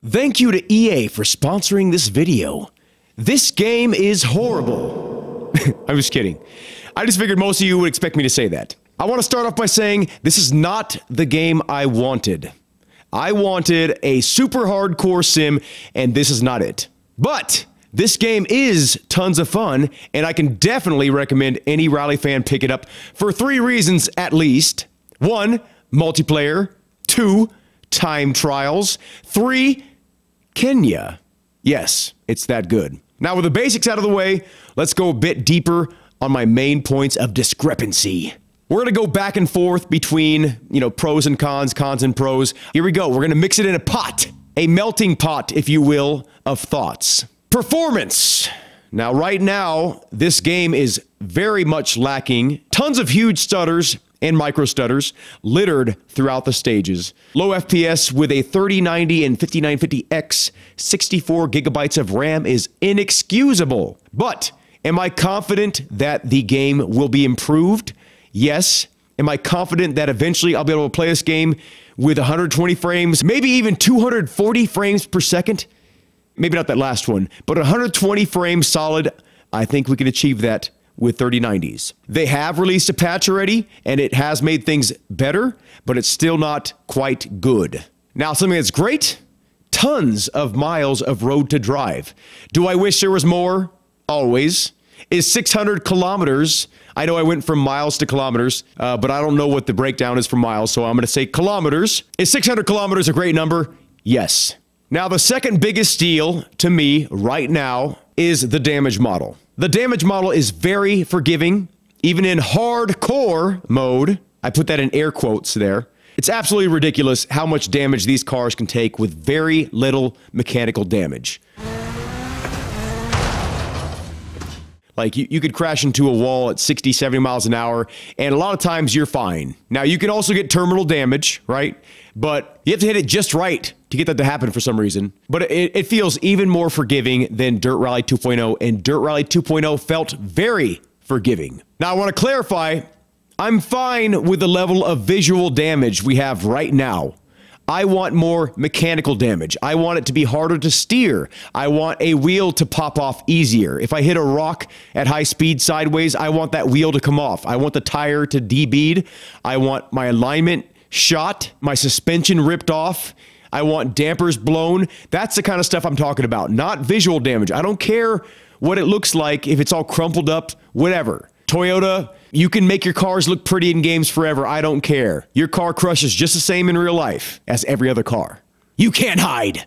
Thank you to EA for sponsoring this video. This game is horrible. I'm just kidding. I just figured most of you would expect me to say that. I want to start off by saying this is not the game I wanted. I wanted a super hardcore sim, and this is not it. But this game is tons of fun, and I can definitely recommend any rally fan pick it up for 3 reasons at least. 1, multiplayer. 2, time trials. 3, Kenya. Yes, it's that good. Now with the basics out of the way, let's go a bit deeper on my main points of discrepancy. We're gonna go back and forth between, pros and cons, cons and pros. Here we go. We're gonna mix it in a pot, a melting pot, if you will, of thoughts. Performance. Now, right now, this game is very much lacking. Tons of huge stutters and micro stutters littered throughout the stages. Low FPS with a 3090 and 5950X, 64 gigabytes of RAM is inexcusable. But am I confident that the game will be improved? Yes. Am I confident that eventually I'll be able to play this game with 120 frames, maybe even 240 frames per second? Maybe not that last one, but 120 frames solid. I think we can achieve that with 3090s. They have released a patch already, and it has made things better, but it's still not quite good. Now, something that's great, tons of miles of road to drive. Do I wish there was more? Always. Is 600 kilometers, I know I went from miles to kilometers, but I don't know what the breakdown is for miles, so I'm gonna say kilometers. Is 600 kilometers a great number? Yes. Now, the second biggest deal to me right now is the damage model. The damage model is very forgiving, even in hardcore mode. I put that in air quotes there. It's absolutely ridiculous how much damage these cars can take with very little mechanical damage. Like, you could crash into a wall at 60, 70 miles an hour, and a lot of times you're fine. Now, you can also get terminal damage, right? But you have to hit it just right to get that to happen for some reason. But it feels even more forgiving than Dirt Rally 2.0, and Dirt Rally 2.0 felt very forgiving. Now, I want to clarify, I'm fine with the level of visual damage we have right now. I want more mechanical damage. I want it to be harder to steer. I want a wheel to pop off easier. If I hit a rock at high speed sideways, I want that wheel to come off. I want the tire to debead. I want my alignment shot, my suspension ripped off. I want dampers blown. That's the kind of stuff I'm talking about, not visual damage. I don't care what it looks like, if it's all crumpled up, whatever. Toyota, you can make your cars look pretty in games forever. I don't care. Your car crushes just the same in real life as every other car. You can't hide.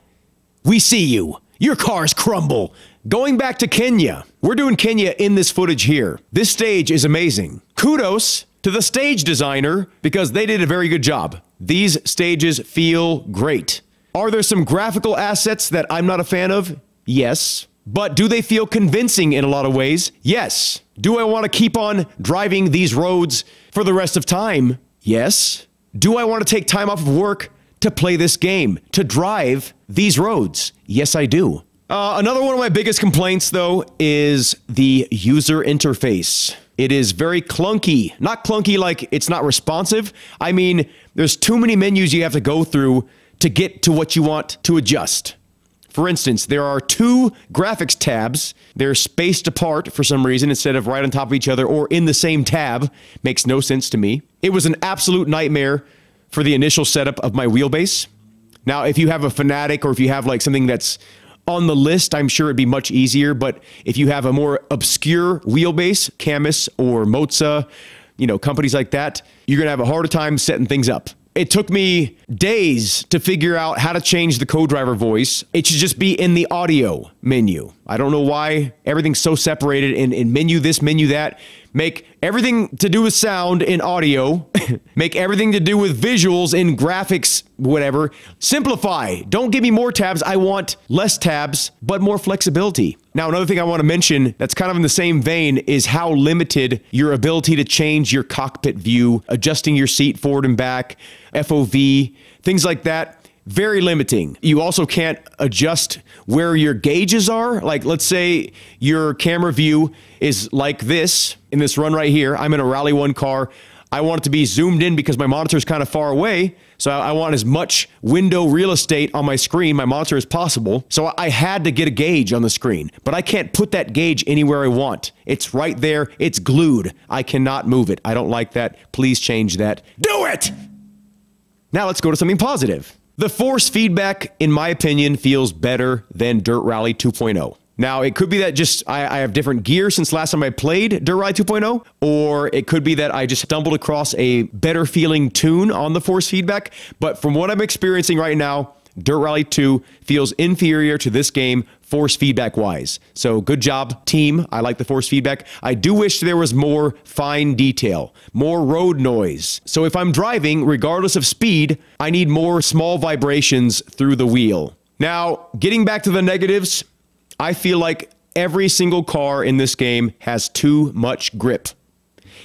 We see you. Your cars crumble. Going back to Kenya, we're doing Kenya in this footage here. This stage is amazing. Kudos to the stage designer because they did a very good job. These stages feel great. Are there some graphical assets that I'm not a fan of? Yes. But do they feel convincing in a lot of ways? Yes. Do I want to keep on driving these roads for the rest of time? Yes. Do I want to take time off of work to play this game, to drive these roads? Yes, I do. Another one of my biggest complaints, though, is the user interface. It is very clunky. Not clunky like it's not responsive. I mean, there's too many menus you have to go through to get to what you want to adjust. For instance, there are 2 graphics tabs. They're spaced apart for some reason instead of right on top of each other or in the same tab. Makes no sense to me. It was an absolute nightmare for the initial setup of my wheelbase. Now, if you have a Fanatic or if you have like something that's on the list, I'm sure it'd be much easier. But if you have a more obscure wheelbase, Camus or Moza, companies like that, you're gonna have a harder time setting things up. It took me days to figure out how to change the co-driver voice. It should just be in the audio menu. I don't know why everything's so separated in menu this, menu that. Make everything to do with sound in audio. Make everything to do with visuals in graphics, whatever. Simplify. Don't give me more tabs. I want less tabs, but more flexibility. Now, another thing I want to mention that's kind of in the same vein is how limited your ability to change your cockpit view, adjusting your seat forward and back, FOV, things like that. Very limiting. You also can't adjust where your gauges are. Like, let's say your camera view is like this in this run right here. I'm in a Rally 1 car. I want it to be zoomed in because my monitor is kind of far away. So I want as much window real estate on my screen, my monitor, as possible. So I had to get a gauge on the screen, but I can't put that gauge anywhere I want. It's right there. It's glued. I cannot move it. I don't like that. Please change that. Do it! Now let's go to something positive. The force feedback, in my opinion, feels better than Dirt Rally 2.0. Now, it could be that just I have different gear since last time I played Dirt Rally 2.0, or it could be that I just stumbled across a better feeling tune on the force feedback. But from what I'm experiencing right now, Dirt Rally 2 feels inferior to this game force feedback wise. So good job, team. I like the force feedback. I do wish there was more fine detail, more road noise. So if I'm driving, regardless of speed, I need more small vibrations through the wheel. Now, getting back to the negatives, I feel like every single car in this game has too much grip.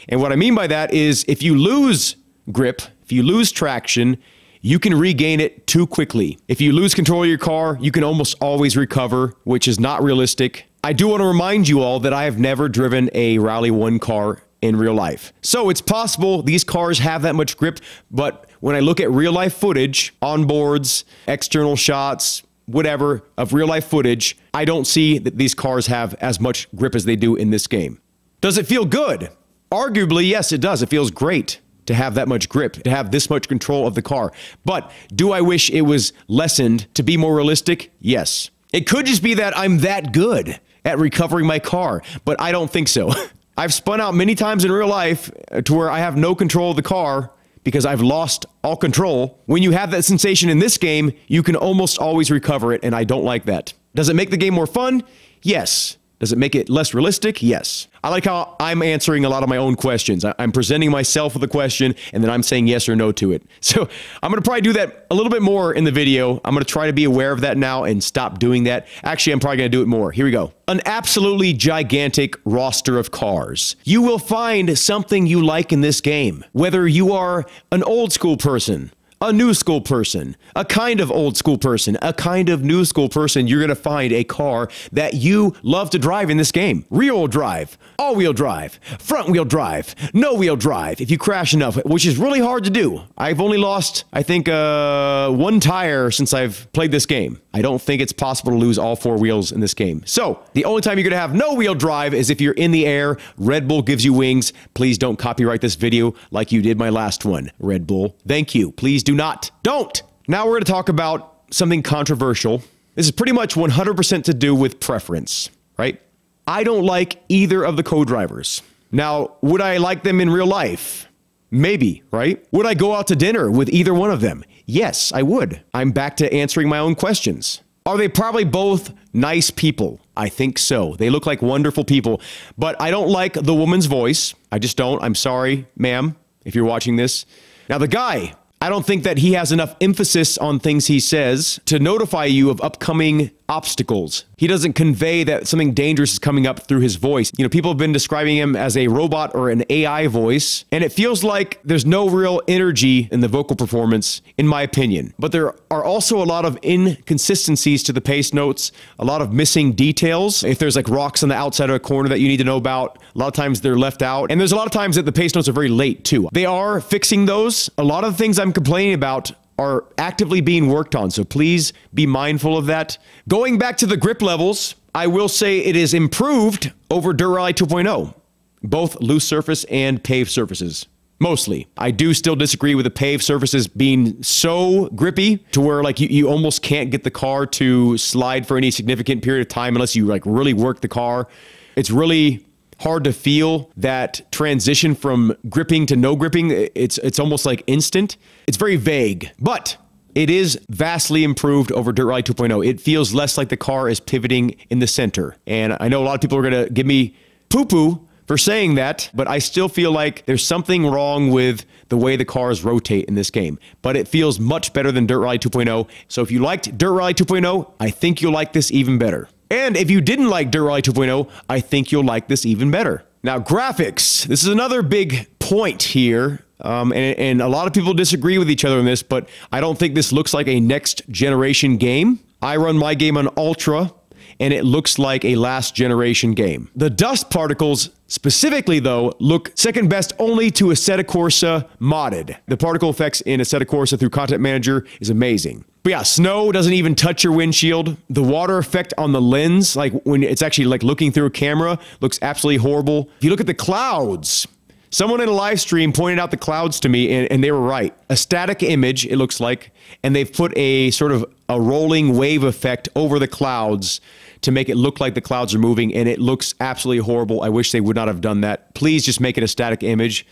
And what I mean by that is if you lose grip, if you lose traction, you can regain it too quickly. If you lose control of your car, you can almost always recover, which is not realistic. I do want to remind you all that I have never driven a Rally 1 car in real life. So it's possible these cars have that much grip, but when I look at real life footage, onboards, external shots, whatever, of real life footage, I don't see that these cars have as much grip as they do in this game. Does it feel good? Arguably, yes, it does. It feels great to have that much grip, to have this much control of the car. But do I wish it was lessened to be more realistic? Yes. It could just be that I'm that good at recovering my car, but I don't think so. I've spun out many times in real life to where I have no control of the car because I've lost all control. When you have that sensation in this game, you can almost always recover it, and I don't like that. Does it make the game more fun? Yes. Does it make it less realistic? Yes. I like how I'm answering a lot of my own questions. I'm presenting myself with a question, and then I'm saying yes or no to it. So I'm going to probably do that a little bit more in the video. I'm going to try to be aware of that now and stop doing that. Actually, I'm probably going to do it more. Here we go. An absolutely gigantic roster of cars. You will find something you like in this game. Whether you are an old school person, a new school person, a kind of old school person, a kind of new school person, you're going to find a car that you love to drive in this game. Rear-wheel drive, all-wheel drive, front-wheel drive, no-wheel drive, if you crash enough, which is really hard to do. I've only lost, I think, one tire since I've played this game. I don't think it's possible to lose all four wheels in this game. So, the only time you're going to have no-wheel drive is if you're in the air. Red Bull gives you wings. Please don't copyright this video like you did my last one, Red Bull. Thank you. Please do not. Don't. Now we're going to talk about something controversial. This is pretty much 100% to do with preference, right? I don't like either of the co-drivers. Now, would I like them in real life? Maybe, right? Would I go out to dinner with either one of them? Yes, I would. I'm back to answering my own questions. Are they probably both nice people? I think so. They look like wonderful people, but I don't like the woman's voice. I just don't. I'm sorry, ma'am, if you're watching this. Now, the guy, I don't think that he has enough emphasis on things he says to notify you of upcoming obstacles. He doesn't convey that something dangerous is coming up through his voice. You know, people have been describing him as a robot or an AI voice, and it feels like there's no real energy in the vocal performance, in my opinion. But there are also a lot of inconsistencies to the pace notes, a lot of missing details. If there's like rocks on the outside of a corner that you need to know about, a lot of times they're left out. And there's a lot of times that the pace notes are very late too. They are fixing those. A lot of the things I'm complaining about are actively being worked on, so please be mindful of that. Going back to the grip levels, I will say it is improved over Dirt Rally 2.0, both loose surface and paved surfaces. Mostly. I do still disagree with the paved surfaces being so grippy to where like you almost can't get the car to slide for any significant period of time unless you like really work the car. It's really hard to feel that transition from gripping to no gripping. It's almost like instant. It's very vague, but it is vastly improved over Dirt Rally 2.0. It feels less like the car is pivoting in the center. And I know a lot of people are going to give me poo-poo for saying that, but I still feel like there's something wrong with the way the cars rotate in this game. But it feels much better than Dirt Rally 2.0. So if you liked Dirt Rally 2.0, I think you'll like this even better. And if you didn't like Dirt Rally 2.0, I think you'll like this even better. Now, graphics. This is another big point here. And a lot of people disagree with each other on this, but I don't think this looks like a next generation game. I run my game on Ultra, and it looks like a last generation game. The dust particles specifically, though, look second best only to Assetto Corsa modded. The particle effects in Assetto Corsa through Content Manager is amazing. But yeah, snow doesn't even touch your windshield. The water effect on the lens, like when it's actually like looking through a camera, looks absolutely horrible. If you look at the clouds, someone in a live stream pointed out the clouds to me, and they were right. A static image, it looks like, and they've put a sort of a rolling wave effect over the clouds to make it look like the clouds are moving, and it looks absolutely horrible. I wish they would not have done that. Please just make it a static image.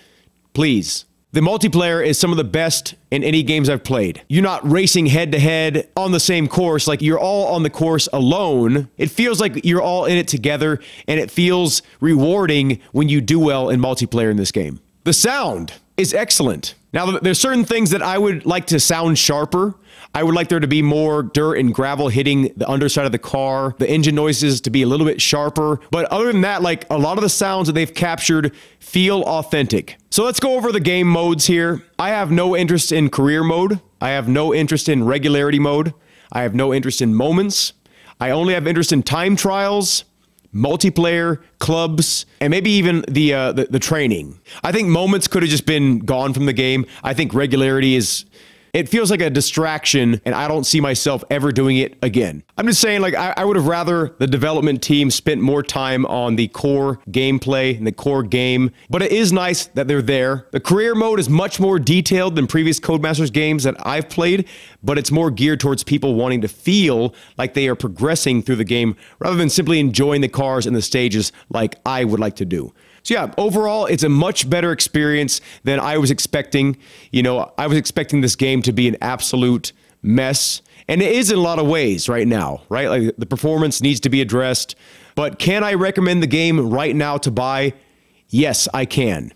Please. The multiplayer is some of the best in any games I've played. You're not racing head-to-head on the same course. Like, you're all on the course alone. It feels like you're all in it together, and it feels rewarding when you do well in multiplayer in this game. The sound is excellent. Now, there's certain things that I would like to sound sharper. I would like there to be more dirt and gravel hitting the underside of the car, the engine noises to be a little bit sharper. But other than that, like, a lot of the sounds that they've captured feel authentic. So let's go over the game modes here. I have no interest in career mode. I have no interest in regularity mode. I have no interest in moments. I only have interest in time trials, multiplayer, clubs, and maybe even the training. I think moments could have just been gone from the game. I think regularity it feels like a distraction, and I don't see myself ever doing it again. I'm just saying, like, I would have rather the development team spent more time on the core gameplay and the core game, but it is nice that they're there. The career mode is much more detailed than previous Codemasters games that I've played, but it's more geared towards people wanting to feel like they are progressing through the game rather than simply enjoying the cars and the stages like I would like to do. So yeah, overall, it's a much better experience than I was expecting. You know, I was expecting this game to be an absolute mess, and it is in a lot of ways right now, right? Like, the performance needs to be addressed, but can I recommend the game right now to buy? Yes, I can.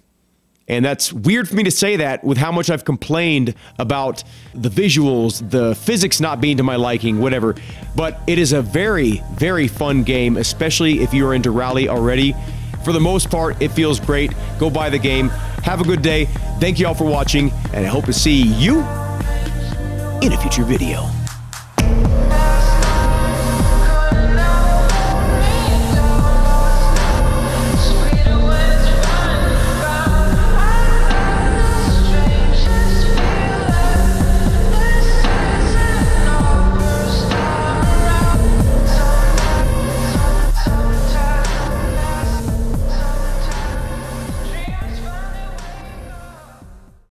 And that's weird for me to say that with how much I've complained about the visuals, the physics not being to my liking, whatever. But it is a very, very fun game, especially if you're into rally already. For the most part, it feels great. Go buy the game. Have a good day. Thank you all for watching, and I hope to see you in a future video.